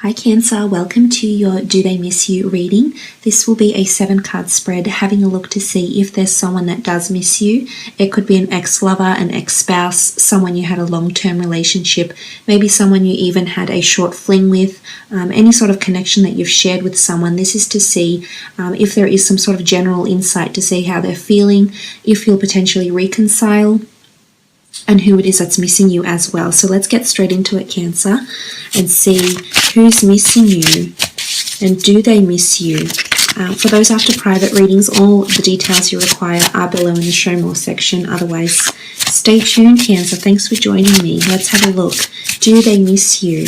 Hi Cancer, welcome to your Do They Miss You reading. This will be a 7-card spread, having a look to see if there's someone that does miss you. It could be an ex-lover, an ex-spouse, someone you had a long-term relationship, maybe someone you even had a short fling with, any sort of connection that you've shared with someone. This is to see if there is some sort of general insight to see how they're feeling, if you'll potentially reconcile, and who it is that's missing you as well. So let's get straight into it, Cancer, and see who's missing you and do they miss you. For those after private readings, all the details you require are below in the show more section. Otherwise, stay tuned, Cancer. Thanks for joining me. Let's have a look. Do they miss you?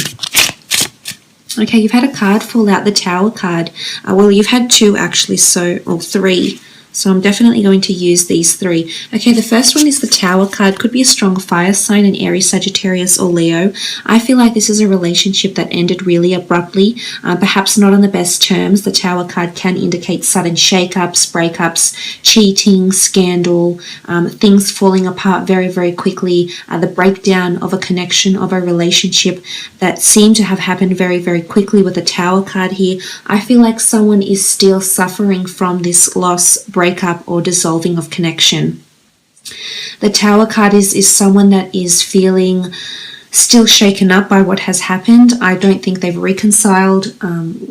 Okay, you've had a card fall out, the Tower card. Well, you've had two actually, or three. So I'm definitely going to use these three. Okay, the first one is the Tower card. Could be a strong fire sign, an Aries, Sagittarius, or Leo. I feel like this is a relationship that ended really abruptly, perhaps not on the best terms. The Tower card can indicate sudden shake-ups, breakups, cheating, scandal, things falling apart very, very quickly, the breakdown of a connection, of a relationship that seemed to have happened very, very quickly with the Tower card here. I feel like someone is still suffering from this loss, breakup, or dissolving of connection. The Tower card is someone that is feeling still shaken up by what has happened. I don't think they've reconciled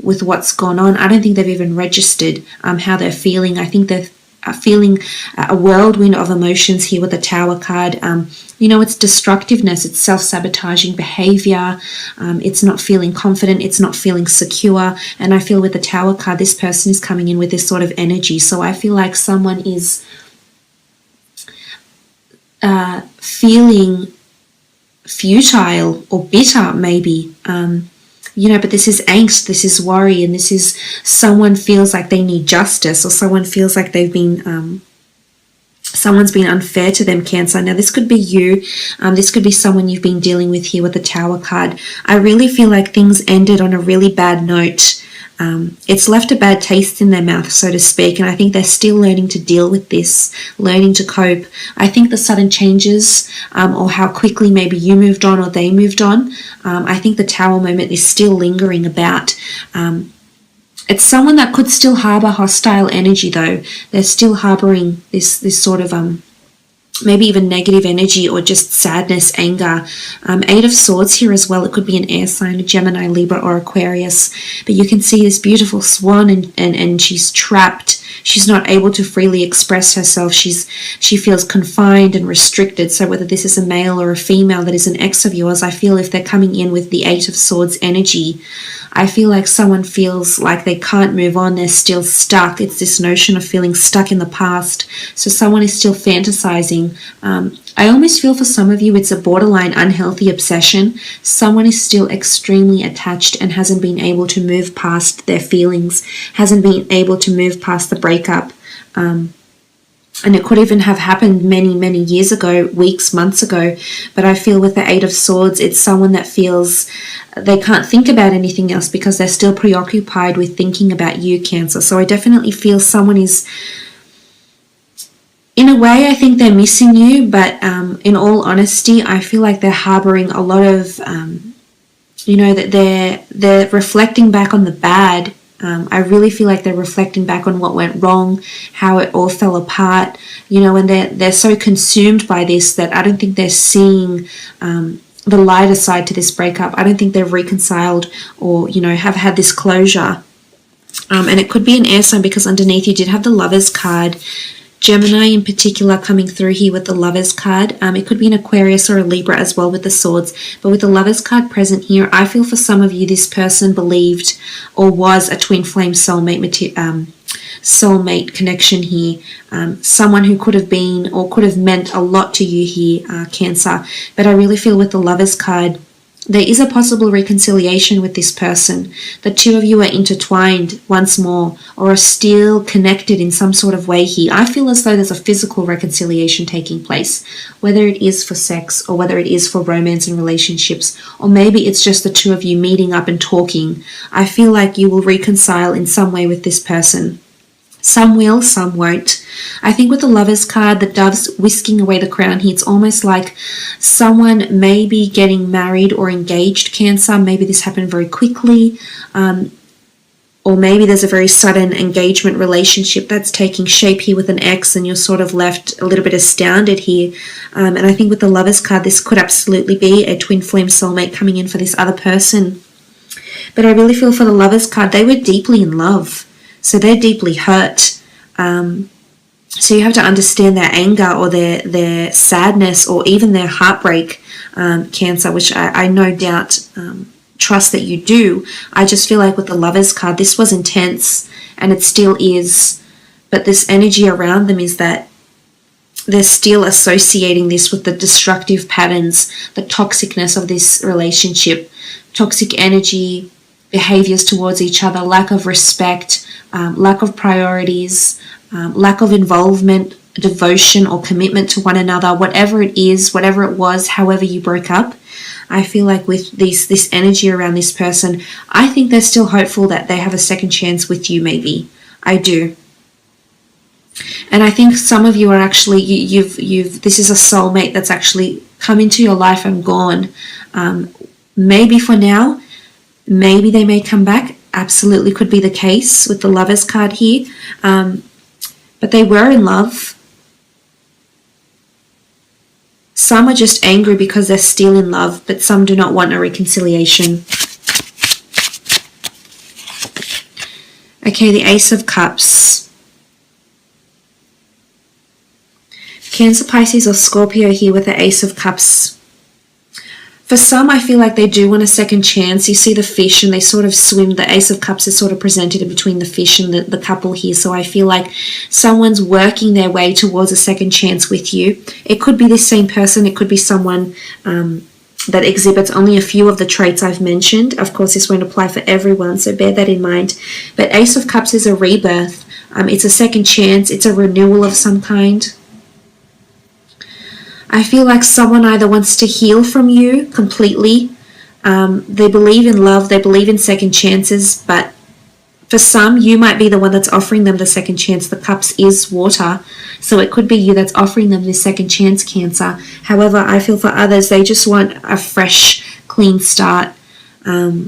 with what's gone on. I don't think they've even registered how they're feeling. I think they're feeling a whirlwind of emotions here with the Tower card. It's destructiveness, it's self-sabotaging behavior, it's not feeling confident, it's not feeling secure. And I feel with the Tower card, this person is coming in with this sort of energy. So I feel like someone is feeling futile or bitter maybe. But this is angst, this is worry, and this is someone feels like they need justice, or someone feels like they've been, someone's been unfair to them, Cancer. Now, this could be you. This could be someone you've been dealing with here with the Tower card. I really feel like things ended on a really bad note. It's left a bad taste in their mouth, so to speak, and I think they're still learning to deal with this, learning to cope. I think the sudden changes, or how quickly maybe you moved on or they moved on, I think the Tower moment is still lingering about. It's someone that could still harbor hostile energy, though. They're still harboring this sort of maybe even negative energy, or just sadness, anger. 8 of Swords here as well. It could be an air sign, a Gemini, Libra, or Aquarius. But you can see this beautiful swan, and she's trapped. She's not able to freely express herself. She feels confined and restricted. So whether this is a male or a female that is an ex of yours, I feel if they're coming in with the 8 of Swords energy, I feel like someone feels like they can't move on. They're still stuck. It's this notion of feeling stuck in the past. So someone is still fantasizing. I almost feel for some of you it's a borderline unhealthy obsession. Someone is still extremely attached and hasn't been able to move past their feelings, hasn't been able to move past the breakup. And it could even have happened many, many years ago, weeks, months ago. But I feel with the 8 of Swords, it's someone that feels they can't think about anything else because they're still preoccupied with thinking about you, Cancer. So I definitely feel someone is, in a way, I think they're missing you. But in all honesty, I feel like they're harboring a lot of, that they're reflecting back on the bad. I really feel like they're reflecting back on what went wrong, how it all fell apart, and they're so consumed by this that I don't think they're seeing the lighter side to this breakup. I don't think they've reconciled or, have had this closure. And it could be an air sign because underneath you did have the Lovers card. Gemini in particular coming through here with the Lovers card. It could be an Aquarius or a Libra as well with the Swords. But with the Lovers card present here, I feel for some of you this person believed or was a twin flame soulmate connection here. Someone who could have been or could have meant a lot to you here, Cancer. But I really feel with the Lovers card, there is a possible reconciliation with this person. The two of you are intertwined once more or are still connected in some sort of way here. I feel as though there's a physical reconciliation taking place, whether it is for sex or whether it is for romance and relationships, or maybe it's just the two of you meeting up and talking. I feel like you will reconcile in some way with this person. Some will, some won't. I think with the Lovers card, the Dove's whisking away the crown here. It's almost like someone may be getting married or engaged, Cancer. Maybe this happened very quickly. Or maybe there's a very sudden engagement relationship that's taking shape here with an ex, and you're sort of left a little bit astounded here. And I think with the Lovers card, this could absolutely be a twin flame soulmate coming in for this other person. But I really feel for the Lovers card, they were deeply in love. So they're deeply hurt. So you have to understand their anger or their sadness or even their heartbreak, Cancer, which I no doubt trust that you do. I just feel like with the Lovers card, this was intense and it still is. But this energy around them is that they're still associating this with the destructive patterns, the toxicness of this relationship, toxic energy, behaviors towards each other, lack of respect, lack of priorities, lack of involvement, devotion or commitment to one another, whatever it is, whatever it was, however you broke up. I feel like with this energy around this person, I think they're still hopeful that they have a second chance with you, maybe. I do. And I think some of you are actually, this is a soulmate that's actually come into your life and gone. Maybe for now, maybe they may come back. Absolutely could be the case with the Lovers card here. But they were in love. Some are just angry because they're still in love, but some do not want a reconciliation. Okay, the Ace of Cups. Cancer, Pisces or Scorpio here with the Ace of Cups. For some, I feel like they do want a second chance. You see the fish and they sort of swim. The Ace of Cups is sort of presented in between the fish and the couple here. So I feel like someone's working their way towards a second chance with you. It could be the same person. It could be someone that exhibits only a few of the traits I've mentioned. Of course, this won't apply for everyone, so bear that in mind. But Ace of Cups is a rebirth. It's a second chance. It's a renewal of some kind. I feel like someone either wants to heal from you completely. They believe in love. They believe in second chances. But for some, you might be the one that's offering them the second chance. The Cups is water. So it could be you that's offering them this second chance, Cancer. However, I feel for others, they just want a fresh, clean start. They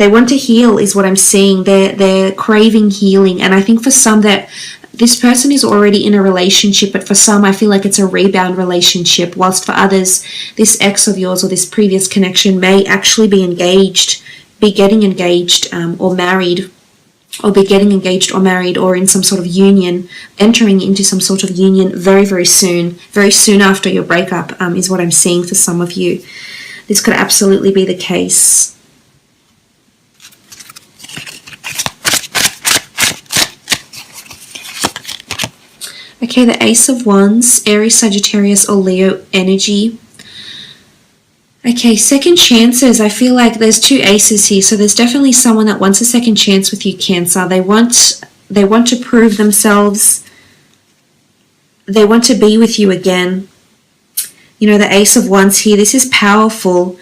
want to heal is what I'm seeing. They're craving healing. And I think for some that this person is already in a relationship, but for some, I feel like it's a rebound relationship, whilst for others, this ex of yours or this previous connection may actually be engaged, be getting engaged or married, or be getting engaged or married or in some sort of union, entering into some sort of union very, very soon after your breakup is what I'm seeing for some of you. This could absolutely be the case. Okay, the Ace of Wands, Aries, Sagittarius, or Leo energy. Okay, second chances. I feel like there's two aces here. So there's definitely someone that wants a second chance with you, Cancer. They want to prove themselves. They want to be with you again. You know, the Ace of Wands here, this is powerful.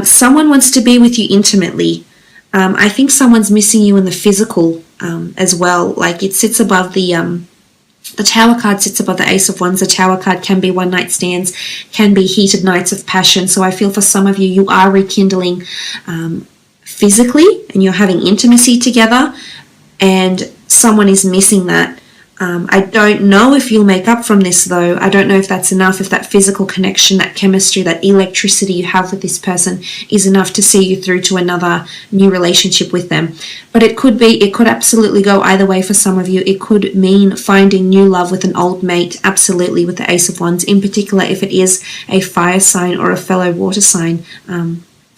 Someone wants to be with you intimately. I think someone's missing you in the physical as well. Like it sits above the Tower card sits above the Ace of Wands. The Tower card can be one night stands, can be heated nights of passion. So I feel for some of you, you are rekindling physically and you're having intimacy together, and someone is missing that. I don't know if you'll make up from this though. I don't know if that's enough, if that physical connection, that chemistry, that electricity you have with this person is enough to see you through to another new relationship with them. But it could absolutely go either way for some of you. It could mean finding new love with an old mate, absolutely, with the Ace of Wands, in particular if it is a fire sign or a fellow water sign.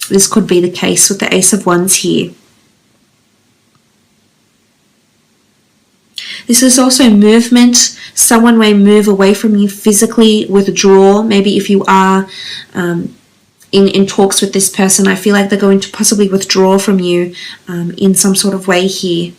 This could be the case with the Ace of Wands here. This is also movement. Someone may move away from you physically, withdraw. Maybe if you are in talks with this person, I feel like they're going to possibly withdraw from you in some sort of way here.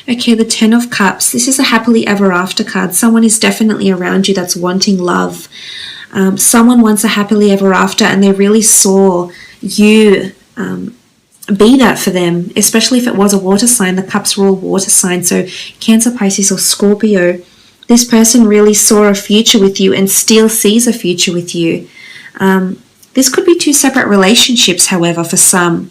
Okay, the Ten of Cups. This is a happily ever after card. Someone is definitely around you that's wanting love. Someone wants a happily ever after, and they really saw you be that for them, especially if it was a water sign. The cups were all water signs, so Cancer, Pisces or Scorpio. This person really saw a future with you and still sees a future with you. This could be two separate relationships, however, for some.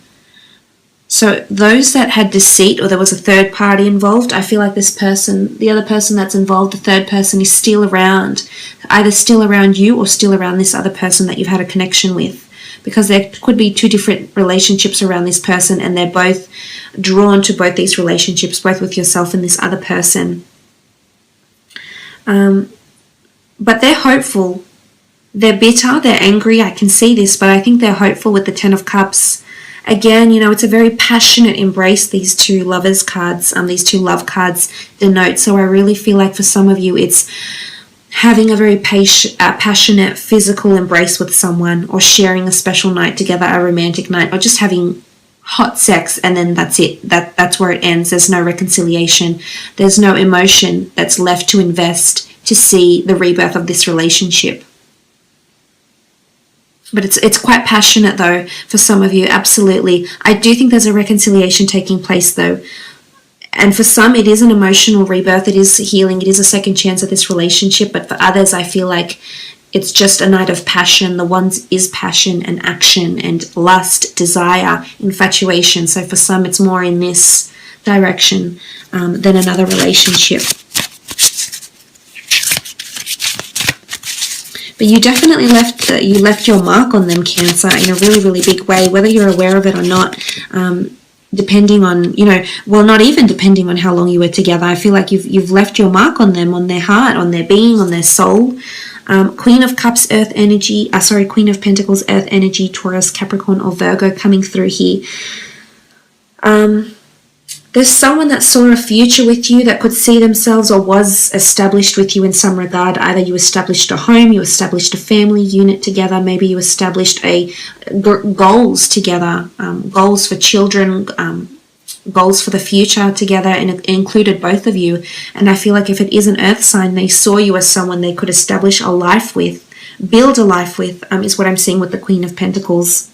So those that had deceit or there was a third party involved, I feel like this person, the other person that's involved, the third person, is still around, either still around you or still around this other person that you've had a connection with, because there could be two different relationships around this person and they're both drawn to both these relationships, both with yourself and this other person. But they're hopeful. They're bitter, they're angry, I can see this, but I think they're hopeful with the Ten of Cups. Again, you know, it's a very passionate embrace, these two lovers cards, these two love cards denote. So I really feel like for some of you, it's having a very passionate physical embrace with someone, or sharing a special night together, a romantic night, or just having hot sex, and then that's it. That's where it ends. There's no reconciliation. There's no emotion that's left to invest to see the rebirth of this relationship. But it's quite passionate though for some of you, absolutely. I do think there's a reconciliation taking place though. And for some, it is an emotional rebirth. It is healing. It is a second chance at this relationship. But for others, I feel like it's just a night of passion. The one is passion and action and lust, desire, infatuation. So for some, it's more in this direction than another relationship. But you definitely left your mark on them, Cancer, in a really, really big way, whether you're aware of it or not, depending on, you know, well, not even depending on how long you were together. I feel like you've left your mark on them, on their heart, on their being, on their soul. Queen of Cups, Earth energy, Queen of Pentacles, Earth energy, Taurus, Capricorn, or Virgo coming through here. There's someone that saw a future with you, that could see themselves or was established with you in some regard. Either you established a home, you established a family unit together, maybe you established goals together, goals for children, goals for the future together, and it included both of you. And I feel like if it is an earth sign, they saw you as someone they could establish a life with, build a life with, is what I'm seeing with the Queen of Pentacles.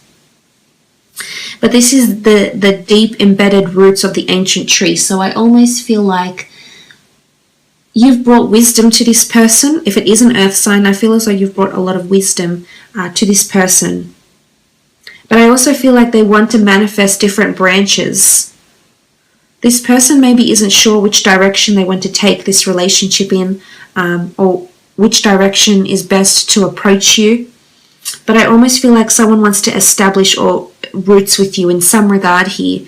But this is the deep embedded roots of the ancient tree. So I almost feel like you've brought wisdom to this person. If it is an earth sign, I feel as though you've brought a lot of wisdom to this person. But I also feel like they want to manifest different branches. This person maybe isn't sure which direction they want to take this relationship in, or which direction is best to approach you. But I almost feel like someone wants to establish or roots with you in some regard here.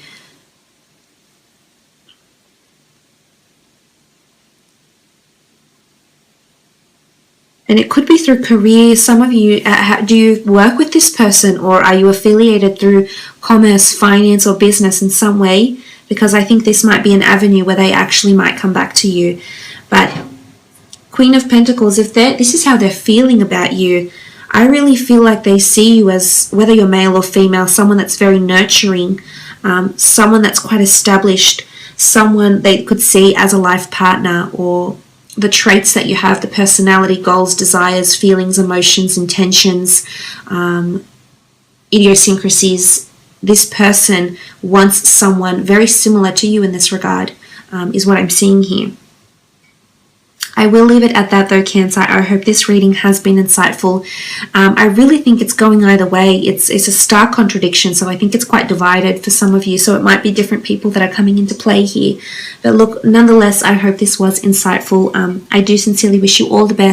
And it could be through career. Some of you, do you work with this person, or are you affiliated through commerce, finance, or business in some way? Because I think this might be an avenue where they actually might come back to you. But Queen of Pentacles, if this is how they're feeling about you, I really feel like they see you as, whether you're male or female, someone that's very nurturing, someone that's quite established, someone they could see as a life partner, or the traits that you have, the personality, goals, desires, feelings, emotions, intentions, idiosyncrasies. This person wants someone very similar to you in this regard, is what I'm seeing here. I will leave it at that though, Cancer. I hope this reading has been insightful. I really think it's going either way. It's a stark contradiction, so I think it's quite divided for some of you. So it might be different people that are coming into play here. But look, nonetheless, I hope this was insightful. I do sincerely wish you all the best.